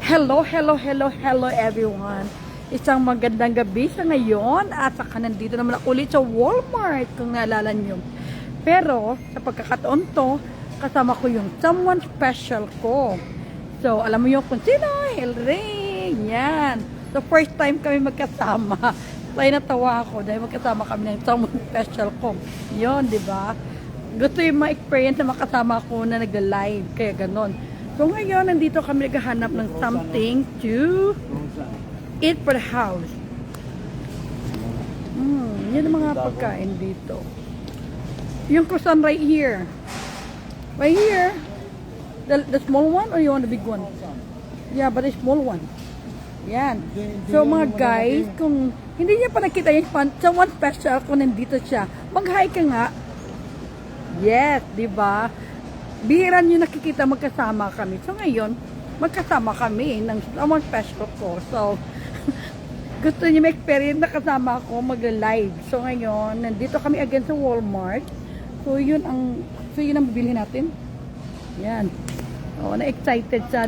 Hello, hello, hello, hello everyone. Isang magandang gabi sa ngayon at saka nandito naman ako ulit sa Walmart kung naalala nyo. Pero sa pagkakataon to, kasama ko yung someone special ko. So alam mo yung kung sino, Elring, yan. So first time kami magkasama. Kaya natawa ako dahil magkasama kami ng someone special ko. Yun, di ba? Gusto yung ma-experience na makasama ko na nag-live, kaya ganon. So ngayon, nandito kami naghahanap ng something to eat for the house. Yan ang mga pagkain dito. Yung croissant right here. Right here. The small one or you want the big one? Yeah, but the small one. Yan. So mga guys, kung hindi niya pa nakita yung someone special kung nandito siya, mag-hi ka nga. Yes, di ba? Bihira nyo nakikita magkasama kami. So ngayon, magkasama kami ng someone special ko. So, gusto niyo ma-experience na kasama ako mag-live. So ngayon, nandito kami again sa Walmart. So yun ang bibili natin. Yan. Oh, na-excited siya.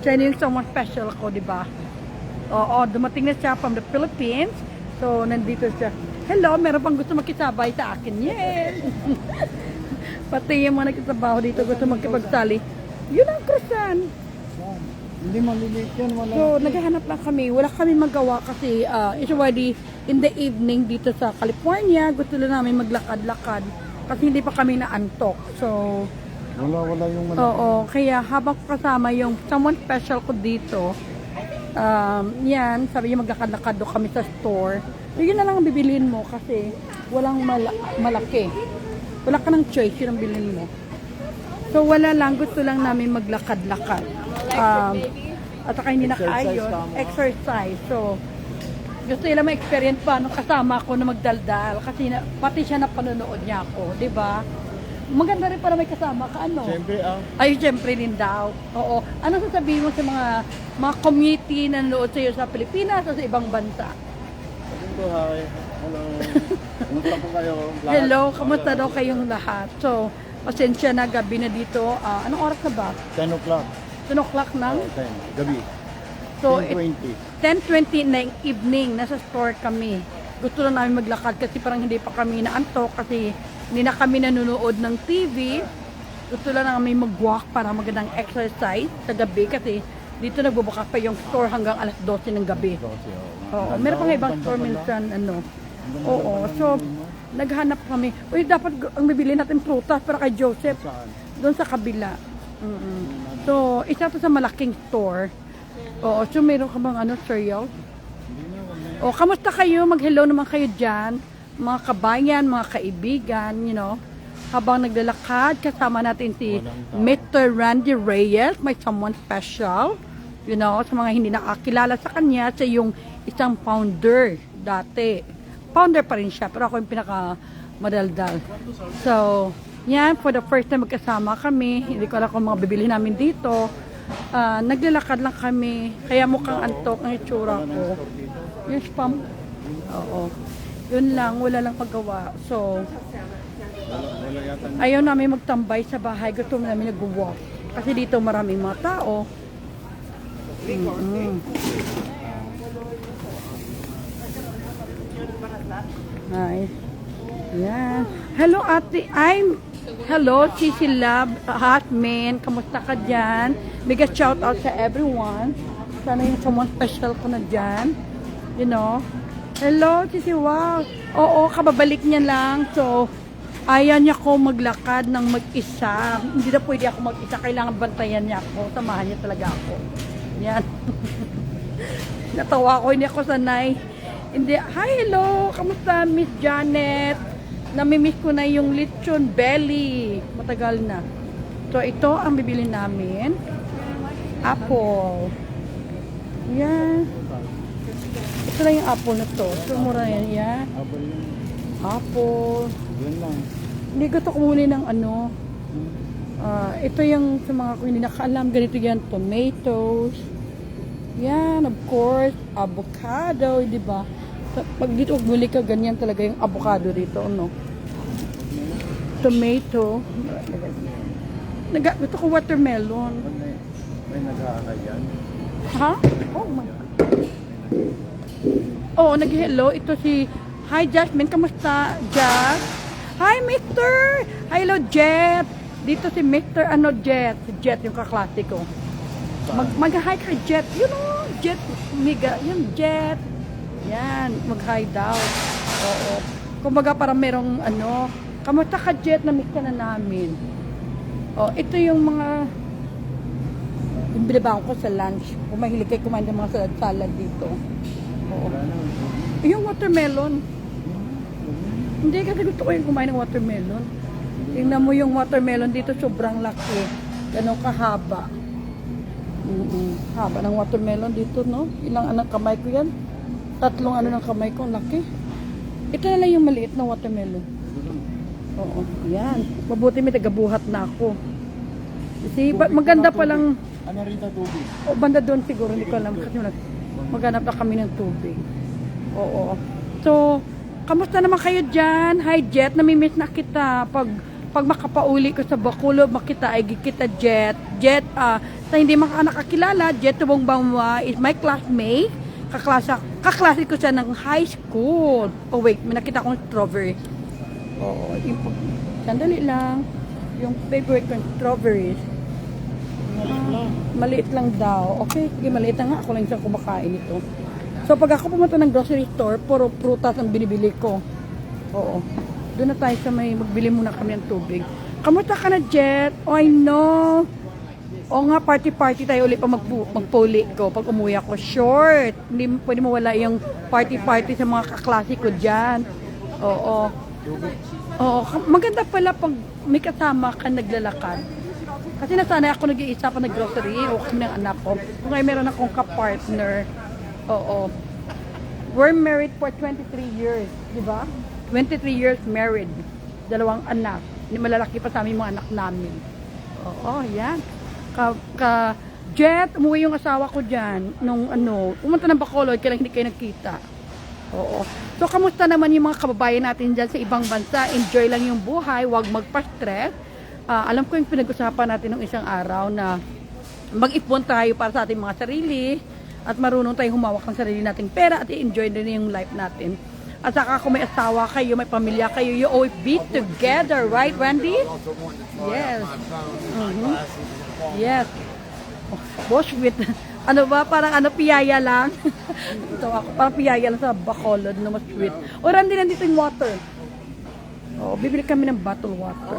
Siya yung someone special ko, di ba? Oo, dumating na siya from the Philippines. So, nandito siya. Hello, meron pang gusto makisabay sa akin. Yes! Pati yung mga nagtatrabaho dito gusto magkipagsali. Yun ang croissant. Hindi maliliit yan. Wala. So, naghahanap lang kami. Wala kami magawa kasi it's already in the evening dito sa California. Gusto lang namin maglakad-lakad kasi hindi pa kami naantok. So, wala yung malaki. oo. Kaya habang kasama yung someone special ko dito, yan, sabi niya maglakad-lakad doon kami sa store. So, yun na lang ang bibiliin mo kasi walang malaki. Wala ka ng choice, yun ang bilhin mo. So, wala lang. Gusto lang namin maglakad-lakad. At saka hindi na kaya exercise. So, gusto nila ma-experience pa nung kasama ko na magdaldal. Kasi pati siya na panonood niya ako. Diba? Maganda rin para may kasama ka, ano? Siyempre, Ay, siyempre din daw. Oo. Ano sasabihin mo sa mga community na nanood sa'yo sa Pilipinas o sa ibang bansa? sabihin ko, hi. Hello. Kumusta po kayo? Lahat? Hello, kamusta daw kayong lahat? So, pasensya na, gabi na dito. Anong oras na ba? 10 o'clock. 10 o'clock na? 10. Gabi. So, 10:20. 10:20 na evening, nasa store kami. Gusto lang namin maglakad kasi parang hindi pa kami naantok kasi hindi na kami nanonood ng TV. Gusto lang namin mag-walk para magandang exercise sa gabi kasi dito nagbubuka pa yung store hanggang alas 12 ng gabi. Oo, meron pang ibang store minsan, ano. Oo, so naghanap kami. Uy, dapat ang bibili natin prutas para kay Joseph. Saan? Doon sa kabila. So, isa to sa malaking store. Oo, so meron ka bang ano, cereal? O, kamusta kayo? Mag-hello naman kayo dyan. Mga kabayan, mga kaibigan, you know. Habang naglalakad, kasama natin si Mr. Randy Reyes, may someone special. You know, sa mga hindi nakakilala sa kanya, siya yung isang founder dati. Founder pa rin siya, pero ako yung pinaka-madaldal. So, yan, for the first time magkasama kami. Hindi ko alam kung mga bibili namin dito. Naglalakad lang kami. Kaya mukhang antok ang itsura ko. Yung spam. Oo. Yun lang, wala lang paggawa. So, ayaw namin magtambay sa bahay. Gusto namin nag-walk. Kasi dito maraming mga tao. Nice. Yan. Hello, ate. Hello, Cici Love, Hotman. Kamusta ka dyan? Big shout out sa everyone. Sana yung someone special ko na dyan. You know. Hello, Cici. Wow. Oo, kababalik niya lang. So, ayaw niya ko maglakad ng mag-isa. Hindi na pwede ako mag-isa. Kailangan bantayan niya ako. Samahan niya talaga ako. Yan. Natawa ko. Hindi ako sanay. Hindi. Hi, hello. Kamusta, Miss Janet? Namimiss ko na yung lechon belly. Matagal na. So, ito ang bibili namin. Apple. Yan. Ito lang yung apple na to. So, mura yan. Yan. Apple. Yan lang. Hindi gusto ko muli ng ano. Ito yung sa mga kung hindi nakaalam. Ganito yan. Tomatoes. Yan, of course. Avocado. Diba? Pag dito bumili ka, ganyan talaga yung avocado dito. Ano? Tomato. Gusto ko watermelon. May nag-aakay yan. Ha? Oh my God. Oh, nag-hello. Ito si... Hi, Jasmine. Kamusta, Jas? Hi, Mister! Hello, Jet! Dito si Mister, Jet. Si Jet, yung kaklase ko. Mag-hi ka, Jet. You know, Jet. Miga. Yan, Jet. Yan. Mag-hi daw. Oo. Kumbaga parang merong kamusta ka, Jet? Na-miss ka na namin. Oh, ito yung mga... Yung binibaon ko sa lunch. Kung mahilig kayo kumain ng mga salad dito. Oo. Yung watermelon. Hindi kasi gusto ko yung kumain ng watermelon. Tingnan mo yung watermelon dito, sobrang laki. Ganun kahaba. Haba ng watermelon dito, no? Ilang kamay ko yan? 3 ng kamay ko, laki. Ito na lang yung maliit na watermelon. Oo, yan. Mabuti may tagabuhat na ako. Kasi maganda pa lang. Ano rin ta tubig? O, banda doon siguro, hindi ko alam. Kasi maghanap na kami ng tubig. Oo. So, kamusta naman kayo dyan? Hi, Jet. Namimiss na kita. Pag makapauli ko sa Bacolod, makita ay kita, Jet. Jet, sa hindi nakakilala, Jet Tubong Bamwa is my classmate. Kaklase ko siya ng high school. Oh, wait. May nakita akong strawberry. Oo. Sandali lang. Yung favorite ko, strawberries. Maliit lang daw. Okay, sige, maliit lang nga. Ako lang isang kumakain ito. So, pag ako pumunta ng grocery store, puro prutas ang binibili ko. Oo. Doon na tayo sa magbili muna kami ng tubig. Kamusta ka na, Jet? Oh, I know. O nga, party-party tayo ulit pa magpuli ko pag umuwi ako. Short. Hindi pwede mawala yung party-party sa mga kaklase ko dyan. Oo. Oo. Maganda pala pag may kasama ka naglalakad. Kasi nasanay ako nag-iisa pa nag-grocery o kami ng anak ko. Kung ngayon meron akong ka-partner. Oo. We're married for 23 years. Di ba? 23 years married. 2 anak. Malalaki pa sa amin mga anak namin. Oo, yan. Jet, umuwi yung asawa ko dyan. Nung pumunta ng Bacolod, kailang hindi kayo nagkita. Oo. So, kamusta naman yung mga kababayan natin dyan sa ibang bansa? Enjoy lang yung buhay, huwag magpa-stress. Alam ko yung pinag-usapan natin ng isang araw na mag-ipon tayo para sa ating mga sarili at marunong tayong humawak ng sarili nating pera at i-enjoy din yung life natin. At saka kung may asawa kayo, may pamilya kayo, you always be together, right, Wendy? Yes. Yes. Oh, Bushwick. Ano ba? Parang piyaya lang. Ito ako, parang piyaya lang sa Bacolod na mas sweet. O, Randy, nandito yung water. Oh, bibili kami ng bottled water.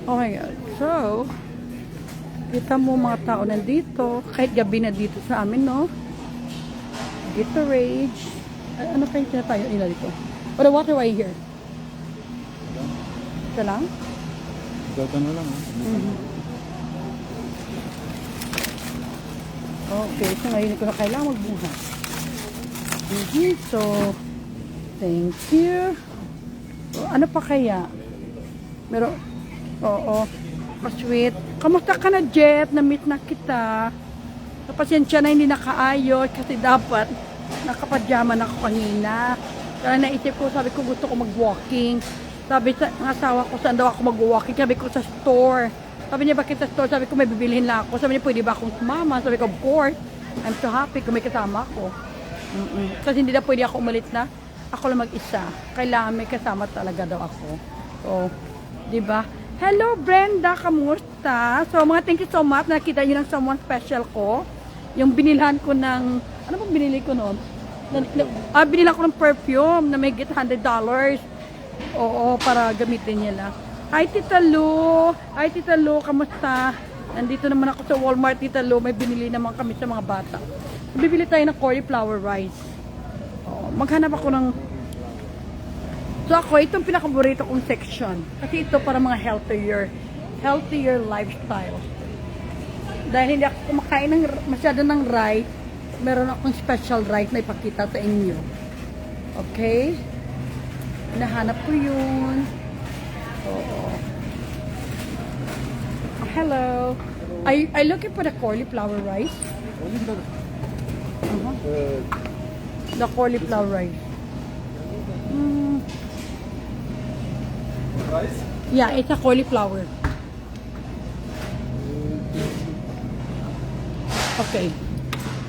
Okay, so, kita mo mga tao nandito. Kahit gabi na dito sa amin, no? Gatorade. Ano kayong tinatayo nila dito? Or the water right here? Ito lang? Ito na lang. Okay, so ngayon ko na kailangan magbuhat. So, thank you. So, ano pa kaya? Meron, oo, pa-sweet. Kamusta ka na, Jet? Na-meet na kita. Pasensya na hindi nakaayos kasi dapat nakapadyaman ako kanina. Kaya naisip ko, sabi ko gusto ko mag-walking. Sabi sa asawa ko, saan daw ako mag-walking? Sabi ko sa store. Sabi niya, bakit sa store? Sabi ko, may bibilihin lang ako. Sabi niya, pwede ba akong sumama? Sabi ko, of course. I'm so happy kung may kasama ako. Kasi hindi na pwede ako umalit na. Ako lang mag-isa. Kailangan may kasama talaga daw ako. So, di ba? Hello, Brenda. Kamusta? So, mga thank you so much. Nakita niyo ng someone special ko. Yung binilhan ko ng... Ano bang binili ko noon? Binilhan ko ng perfume na may get $100. Oo, para gamitin niya lang. Hi, Tita Lu. Hi, Tita Lu. Kamusta? Nandito naman ako sa Walmart, Tita Lu. May binili naman kami sa mga bata. Bibili tayo ng cauliflower rice. Maghanap ako ng... So ako, itong pinakaborito kong section. Kasi ito para mga healthier lifestyle. Dahil hindi ako kumakain masyado ng rice, meron akong special rice na ipakita sa inyo. Okay? Nahanap ko yun. Oo. Hello. I looking for the cauliflower rice. The cauliflower rice. Rice? Yeah, it's a cauliflower. Okay.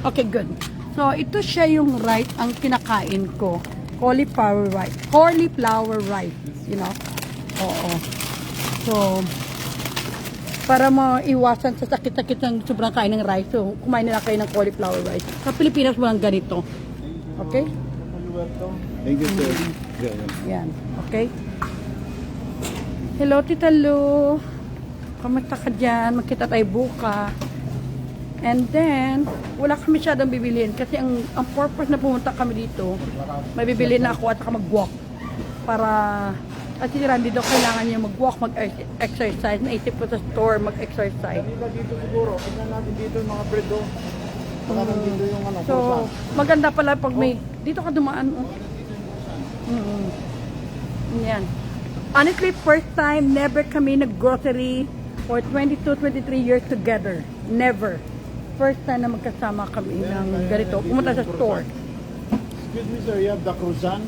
Okay, good. So, ito siya yung rice ang kinakain ko. Cauliflower rice. Cauliflower rice. You know? Oo. So, para maiwasan sa sakit-sakit ng sobrang kain ng rice. So, kumain nila kayo ng cauliflower rice. Sa Pilipinas walang ganito. Okay? Thank you, sir. Yan. Okay? Hello, Tita Lu. Kamusta ka dyan? Magkita tayo buka. And then, wala kami masyadong bibiliin. Kasi ang purpose na pumunta kami dito, may bibili na ako at saka mag-walk. Para, at si Randy daw kailangan niya mag-walk, mag-exercise. Naisip ko sa store, mag-exercise. Dito siguro. Tignan natin dito yung mga bread. Dito yung ano. So, maganda pala pag may, dito ka dumaan. Yan. Honestly, first time, never kami nag-grocery for 22-23 years together. Never. First time na magkasama kami ng ganito. Pumunta sa store. Excuse me, sir. You have the croissant?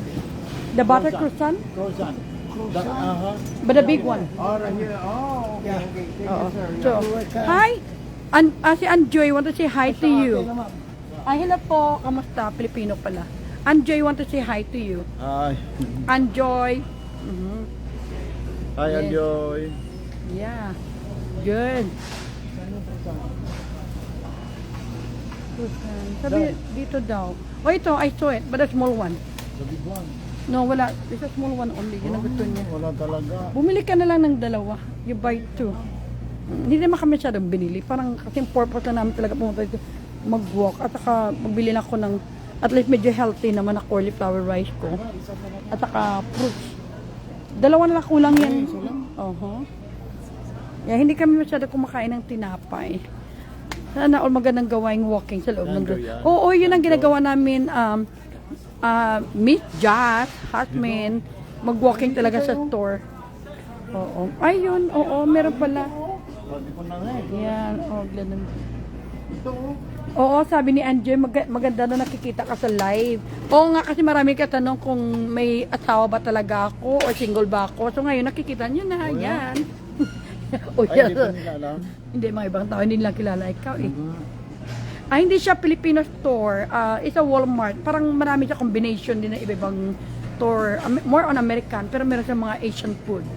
The butter croissant? Croissant. But the big one. Oh, right here. Oh, okay. Okay. Thank Oo. you, sir. So, hi! Si Anjoy want to say hi to you. Ay, hello po. Kamusta? Pilipino pala. Anjoy want to say hi to you. Hi. Anjoy. Hi, Yes. Enjoy. Yeah. Good. Sabi dito daw. Oh, ito, I saw it, but a small one. The big one. No, wala. It's a small one only. Yun ang gusto niya. Wala talaga. Bumili ka na lang ng dalawa. You buy two. Hindi naman kami masyadong binili. Parang kasi purpose na namin talaga pumunta dito mag-walk. At saka magbili na ako ng at least medyo healthy naman na cauliflower rice ko. At saka fruits. Dalawa na lang kulang yan. Yeah, hindi kami masyado kumakain ng tinapay. Sana all magandang gawaing walking sa loob ng Oo, yun ang ginagawa namin. Miss Jazz, Hasmin, mag-walking talaga sa store. Oo. Ayun, oo, meron pala. Yan, ganun. Oo, sabi ni Angie, maganda na nakikita ka sa live. Oo nga, kasi marami katanong kung may asawa ba talaga ako o single ba ako. So ngayon, nakikita nyo na, yan. Ay, hindi pa nila alam. Hindi, mga ibang tao, hindi nila kilala ikaw eh. Hindi siya Filipino store. It's a Walmart. Parang marami siya combination din ng iba-ibang store. More on American, pero meron siya mga Asian food.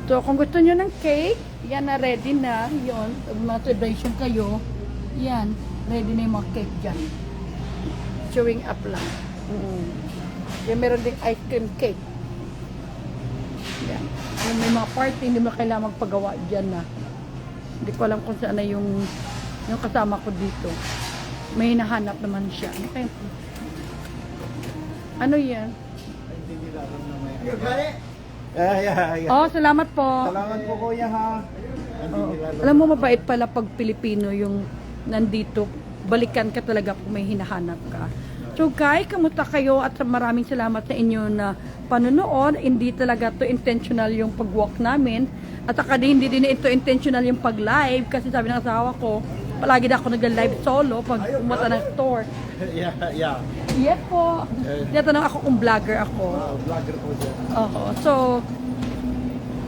So, kung gusto nyo ng cake, yan na ready na. Yun, mga celebration kayo. Yan, ready na yung mga cake dyan. Showing up lang. Yan, meron ding ice cream cake. Yan. Kung may mga party, hindi mo kailangan magpagawa dyan na. Hindi ko alam kung saan na yung kasama ko dito. May hinahanap naman siya. Ano yan? Oh, salamat po. Salamat po, kuya, ha. Alam mo, mabait pala pag Pilipino yung nandito. Balikan ka talaga kung may hinahanap ka. So guys, kamusta kayo at maraming salamat sa inyo na panonood. Hindi talaga to intentional yung pag-walk namin. At saka hindi din ito intentional yung pag-live kasi sabi ng asawa ko, palagi na ako nag-live solo pag pumunta ng store. Yeah. Yes po. Tinatanong ako kung vlogger ako. Vlogger po dyan. Oo. So,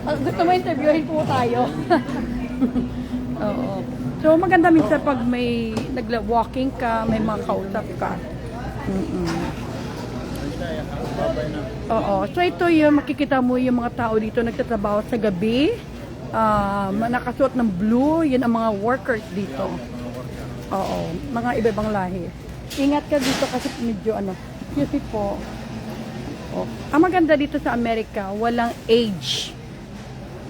gusto mo interviewin po tayo. Oo. So, maganda minsan pag may nag-walking ka, may mga kausap ka. Oo. So, ito yung makikita mo yung mga tao dito nagtatrabaho sa gabi. Nakasuot ng blue. Yun ang mga workers dito. Oo. Mga iba-ibang lahi. Ingat ka dito kasi medyo excuse me po. Oh. Ang maganda dito sa Amerika, walang age.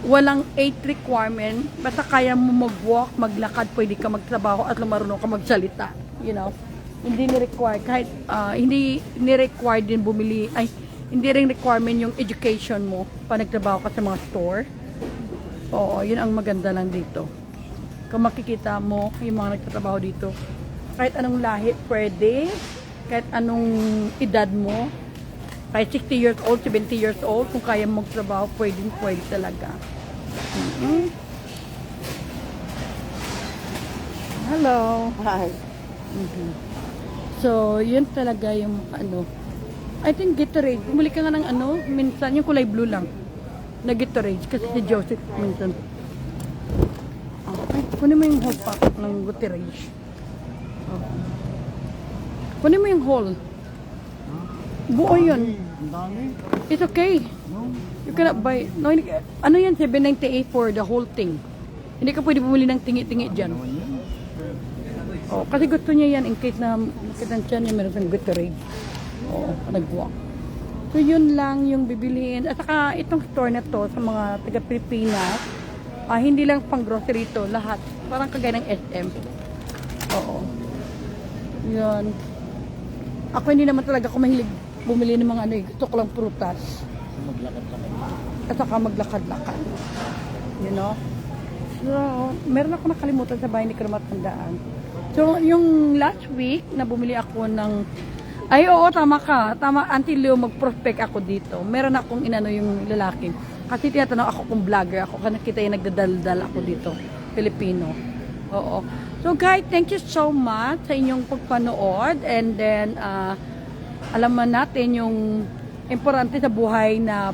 Walang age requirement. Basta kaya mo mag-walk, maglakad, pwede ka magtrabaho at marunong ka magsalita. You know? Hindi ni-require. Kahit hindi ni-require din bumili. Hindi rin requirement yung education mo pa nagtrabaho ka sa mga store. Oo, yun ang maganda lang dito. Kung makikita mo yung mga nagtatrabaho dito, kahit anong lahi, pwede. Kahit anong edad mo. Kahit 60 years old, 70 years old, kung kaya mong magtrabaho, pwede talaga. Hello. Hi. So, yun talaga yung I think Gatorade. Bumili ka nga ng minsan, yung kulay blue lang. Na Gatorade. Kasi si Joseph minsan. Okay. Kunin mo yung whole pack ng Guterres. Kunin mo yung whole. Buo yun. Ang dami. It's okay. No? You cannot buy. No, ano yan? 798 for the whole thing. Hindi ka pwede bumili ng tingi-tingi dyan. Naman yan. Oh, kasi gusto niya yan in case na makita siya niya meron siyang Gatorade. Oo, nagwa. So yun lang yung bibilihin. At saka itong store na to sa mga taga-Pilipinas, hindi lang pang grocery to, lahat. Parang kagaya ng SM. Oo. Yun. Ako hindi naman talaga ako mahilig bumili ng mga ano eh. Gusto ko lang prutas. Maglakad-lakad. At saka maglakad-lakad. You know? So, meron ako nakalimutan sa bahay, hindi ko na matandaan. So, yung last week, na bumili ako ng... Ay, oo, tama ka. Tama, Auntie Leo, mag-prospect ako dito. Meron akong inano yung lalaki. Kasi tinatanong ako kung vlogger ako. Kasi kita yung nagdadaldal ako dito. Filipino. Oo. So, guys, thank you so much sa inyong pagpanood. And then, alam mo natin yung importante sa buhay na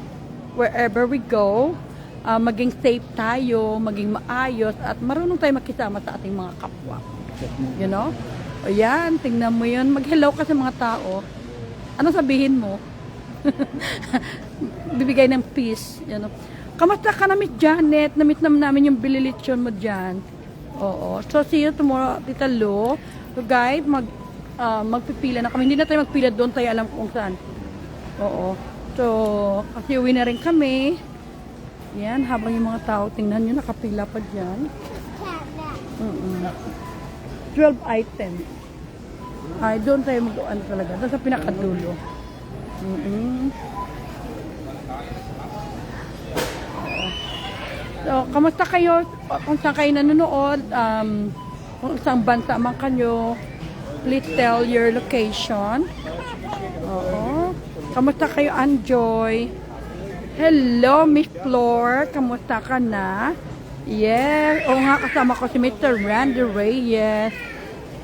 wherever we go, maging safe tayo, maging maayos, at marunong tayo makisama sa ating mga kapwa. You know? O yan, tingnan mo yun. Mag-hello ka sa mga tao. Ano sabihin mo? Bibigay ng peace. You know? Kamusta ka na, Miss Janet? Na-meet namin yung bililitsyon mo dyan. Oo. So, see you tomorrow, Tita Lo. So, guys, magpipila na kami. Hindi na tayo magpila doon, tayo alam kung saan. Oo. So, kasi uwi na rin kami. Yan, habang yung mga tao, tingnan nyo, nakapila pa dyan. 12 items. Ay, doon tayo mag-uan talaga. Doon sa pinakadulo. So, kamusta kayo? Kung saan kayo nanonood, kung saan bansa man kayo, please tell your location. Oo. Kamusta kayo, Anjoy? Hello, Miss Flor. Kamusta ka na? Yes. Oo nga, kasama ko si Mr. Randy Reyes.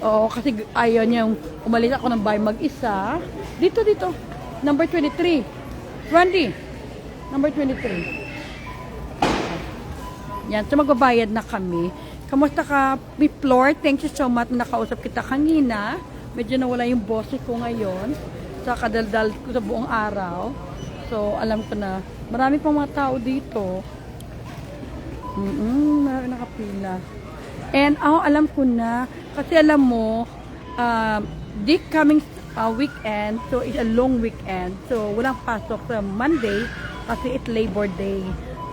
Oo, kasi ayaw niyang umalis ako ng bahay mag-isa. Dito. Number 23. Randy. Number 23. Yan, so magbabayad na kami. Kamusta ka, Miss Flor? Thank you so much na nakausap kita kanina. Medyo nawala yung boses ko ngayon. Sa kadaldal ko sa buong araw. So, alam ko na marami pang mga tao dito. Marami nakapila. And alam ko na, kasi alam mo, this coming weekend, so it's a long weekend. So, walang pasok sa Monday kasi it's Labor Day.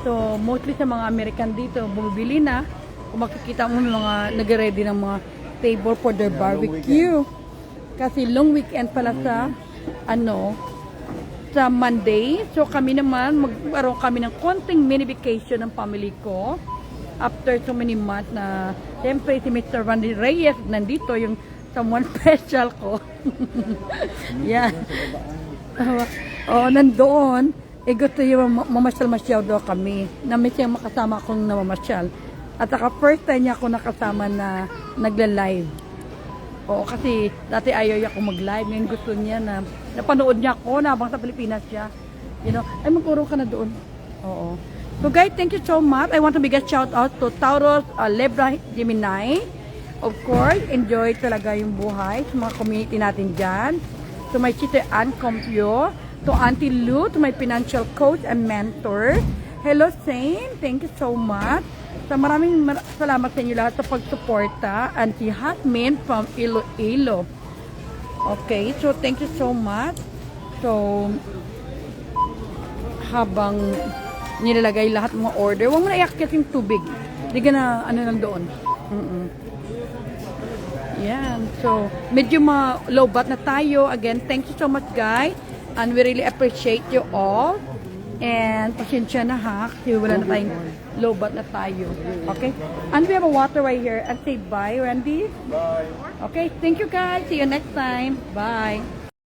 So, mostly sa mga American dito, bumibili na. Kung makikita mo mga nag-ready ng mga table for their barbecue. Kasi long weekend pala sa, sa Monday. So, kami naman, magkaroon kami ng konting mini vacation ng family ko. After so many months na, siyempre si Mr. Randy Reyes, nandito yung someone special ko. Yan. Nandoon. Gusto yung mamasyal-masyal daw kami. Namiss yung makasama akong namamasyal. At saka first time niya ako nakasama na nagla-live. Oo, kasi dati ayaw niya ako mag-live. Ngayon gusto niya na napanood niya ako na habang sa Pilipinas siya. You know, ay magpuro ka na doon. Oo. So guys, thank you so much. I want to big a shout out to Taurus, Libra, Gemini. Of course, enjoy talaga yung buhay sa mga community natin dyan. To my sister Ann Compio, to Auntie Lou, to my financial coach and mentor. Hello, Saint. Thank you so much. So maraming salamat sa inyo lahat sa pagsuporta. Auntie Hatmin from Iloilo. Okay, so thank you so much. So, habang nilalagay lahat mga order, huwag mo na iakyat yung tubig. Hindi ka na, lang doon. Yan. So, medyo low bat na tayo. Again, thank you so much, guys. And we really appreciate you all. And pasensya na ha, kasi wala na tayong low bat na tayo. Okay? And we have a water right here. And say bye, Randy. Bye. Okay, thank you guys. See you next time. Bye.